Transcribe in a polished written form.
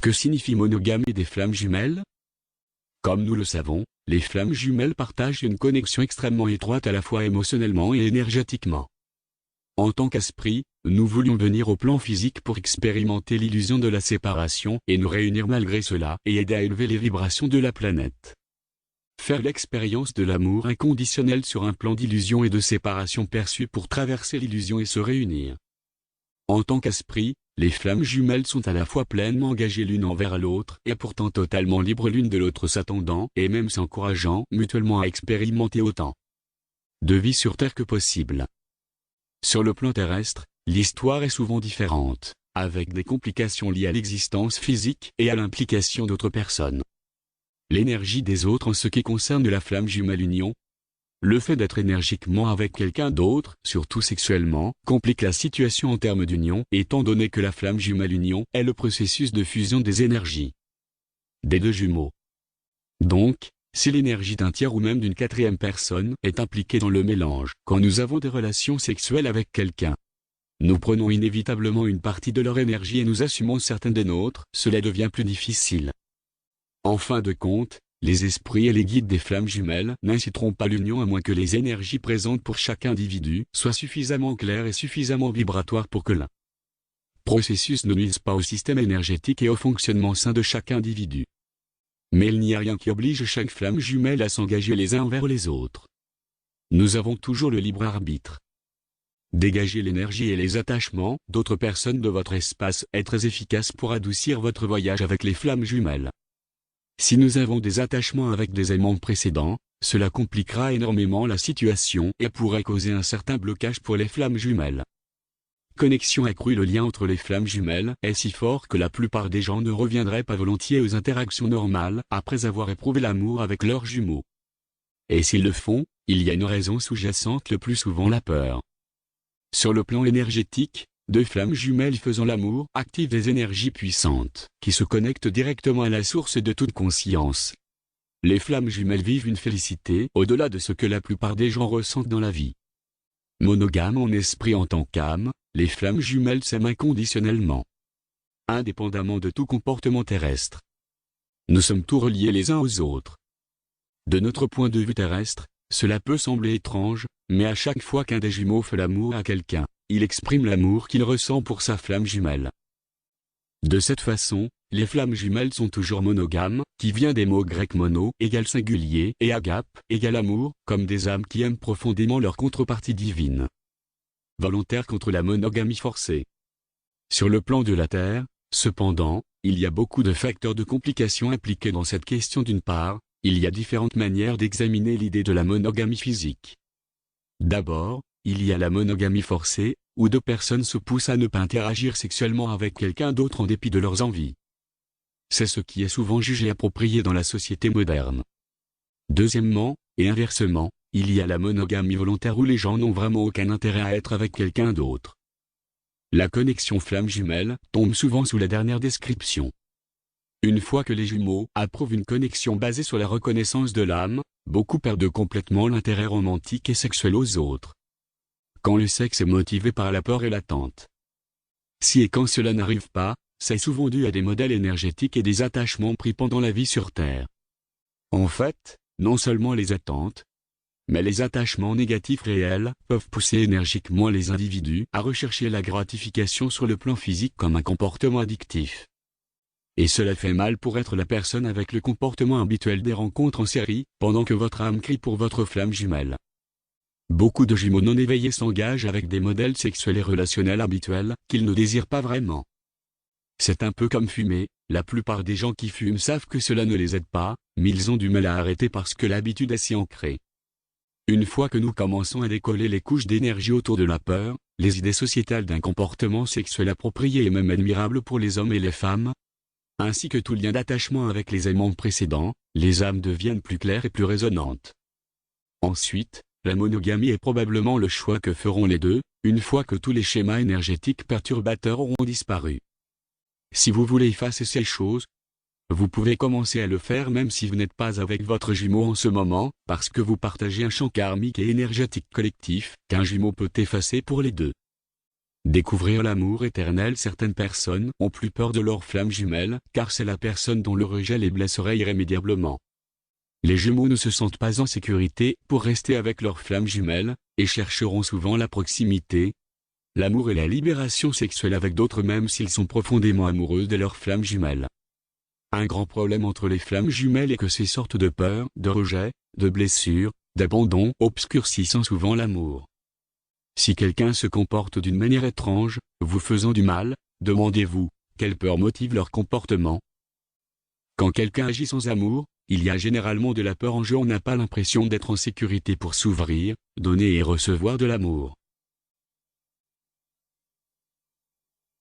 Que signifie monogamie des flammes jumelles? Comme nous le savons, les flammes jumelles partagent une connexion extrêmement étroite à la fois émotionnellement et énergétiquement. En tant qu'esprit, nous voulions venir au plan physique pour expérimenter l'illusion de la séparation et nous réunir malgré cela et aider à élever les vibrations de la planète. Faire l'expérience de l'amour inconditionnel sur un plan d'illusion et de séparation perçu pour traverser l'illusion et se réunir. En tant qu'esprit, les flammes jumelles sont à la fois pleinement engagées l'une envers l'autre et pourtant totalement libres l'une de l'autre, s'attendant et même s'encourageant mutuellement à expérimenter autant de vie sur Terre que possible. Sur le plan terrestre, l'histoire est souvent différente, avec des complications liées à l'existence physique et à l'implication d'autres personnes. L'énergie des autres en ce qui concerne la flamme jumelle union. Le fait d'être énergiquement avec quelqu'un d'autre, surtout sexuellement, complique la situation en termes d'union, étant donné que la flamme jumelle union est le processus de fusion des énergies des deux jumeaux. Donc, si l'énergie d'un tiers ou même d'une quatrième personne est impliquée dans le mélange, quand nous avons des relations sexuelles avec quelqu'un, nous prenons inévitablement une partie de leur énergie et nous assumons certaines des nôtres, cela devient plus difficile. En fin de compte, les esprits et les guides des flammes jumelles n'inciteront pas l'union à moins que les énergies présentes pour chaque individu soient suffisamment claires et suffisamment vibratoires pour que le processus ne nuise pas au système énergétique et au fonctionnement sain de chaque individu. Mais il n'y a rien qui oblige chaque flamme jumelle à s'engager les uns envers les autres. Nous avons toujours le libre arbitre. Dégager l'énergie et les attachements d'autres personnes de votre espace est très efficace pour adoucir votre voyage avec les flammes jumelles. Si nous avons des attachements avec des aimants précédents, cela compliquera énormément la situation et pourrait causer un certain blocage pour les flammes jumelles. Connexion accrue. Le lien entre les flammes jumelles est si fort que la plupart des gens ne reviendraient pas volontiers aux interactions normales après avoir éprouvé l'amour avec leurs jumeaux. Et s'ils le font, il y a une raison sous-jacente, le plus souvent la peur. Sur le plan énergétique, deux flammes jumelles faisant l'amour activent des énergies puissantes, qui se connectent directement à la source de toute conscience. Les flammes jumelles vivent une félicité au-delà de ce que la plupart des gens ressentent dans la vie. Monogames en esprit en tant qu'âme, les flammes jumelles s'aiment inconditionnellement, indépendamment de tout comportement terrestre. Nous sommes tous reliés les uns aux autres. De notre point de vue terrestre, cela peut sembler étrange, mais à chaque fois qu'un des jumeaux fait l'amour à quelqu'un, il exprime l'amour qu'il ressent pour sa flamme jumelle. De cette façon, les flammes jumelles sont toujours monogames, qui vient des mots grecs mono égale singulier et agape égale amour, comme des âmes qui aiment profondément leur contrepartie divine. Volontaire contre la monogamie forcée. Sur le plan de la Terre, cependant, il y a beaucoup de facteurs de complications impliqués dans cette question. D'une part, il y a différentes manières d'examiner l'idée de la monogamie physique. D'abord, il y a la monogamie forcée, où deux personnes se poussent à ne pas interagir sexuellement avec quelqu'un d'autre en dépit de leurs envies. C'est ce qui est souvent jugé approprié dans la société moderne. Deuxièmement, et inversement, il y a la monogamie volontaire où les gens n'ont vraiment aucun intérêt à être avec quelqu'un d'autre. La connexion flamme jumelle tombe souvent sous la dernière description. Une fois que les jumeaux approuvent une connexion basée sur la reconnaissance de l'âme, beaucoup perdent complètement l'intérêt romantique et sexuel aux autres. Quand le sexe est motivé par la peur et l'attente. Si et quand cela n'arrive pas, c'est souvent dû à des modèles énergétiques et des attachements pris pendant la vie sur Terre. En fait, non seulement les attentes, mais les attachements négatifs réels peuvent pousser énergiquement les individus à rechercher la gratification sur le plan physique comme un comportement addictif. Et cela fait mal pour être la personne avec le comportement habituel des rencontres en série, pendant que votre âme crie pour votre flamme jumelle. Beaucoup de jumeaux non éveillés s'engagent avec des modèles sexuels et relationnels habituels qu'ils ne désirent pas vraiment. C'est un peu comme fumer, la plupart des gens qui fument savent que cela ne les aide pas, mais ils ont du mal à arrêter parce que l'habitude est si ancrée. Une fois que nous commençons à décoller les couches d'énergie autour de la peur, les idées sociétales d'un comportement sexuel approprié et même admirable pour les hommes et les femmes, ainsi que tout lien d'attachement avec les aimants précédents, les âmes deviennent plus claires et plus résonantes. Ensuite, la monogamie est probablement le choix que feront les deux, une fois que tous les schémas énergétiques perturbateurs auront disparu. Si vous voulez effacer ces choses, vous pouvez commencer à le faire même si vous n'êtes pas avec votre jumeau en ce moment, parce que vous partagez un champ karmique et énergétique collectif, qu'un jumeau peut effacer pour les deux. Découvrir l'amour éternel. Certaines personnes ont plus peur de leur flamme jumelle, car c'est la personne dont le rejet les blesserait irrémédiablement. Les Gémeaux ne se sentent pas en sécurité pour rester avec leur flamme jumelle, et chercheront souvent la proximité, l'amour et la libération sexuelle avec d'autres même s'ils sont profondément amoureux de leur flamme jumelle. Un grand problème entre les flammes jumelles est que ces sortes de peurs, de rejet, de blessures, d'abandon obscurcissent souvent l'amour. Si quelqu'un se comporte d'une manière étrange, vous faisant du mal, demandez-vous, quelle peur motive leur comportement? Quand quelqu'un agit sans amour, il y a généralement de la peur en jeu. On n'a pas l'impression d'être en sécurité pour s'ouvrir, donner et recevoir de l'amour.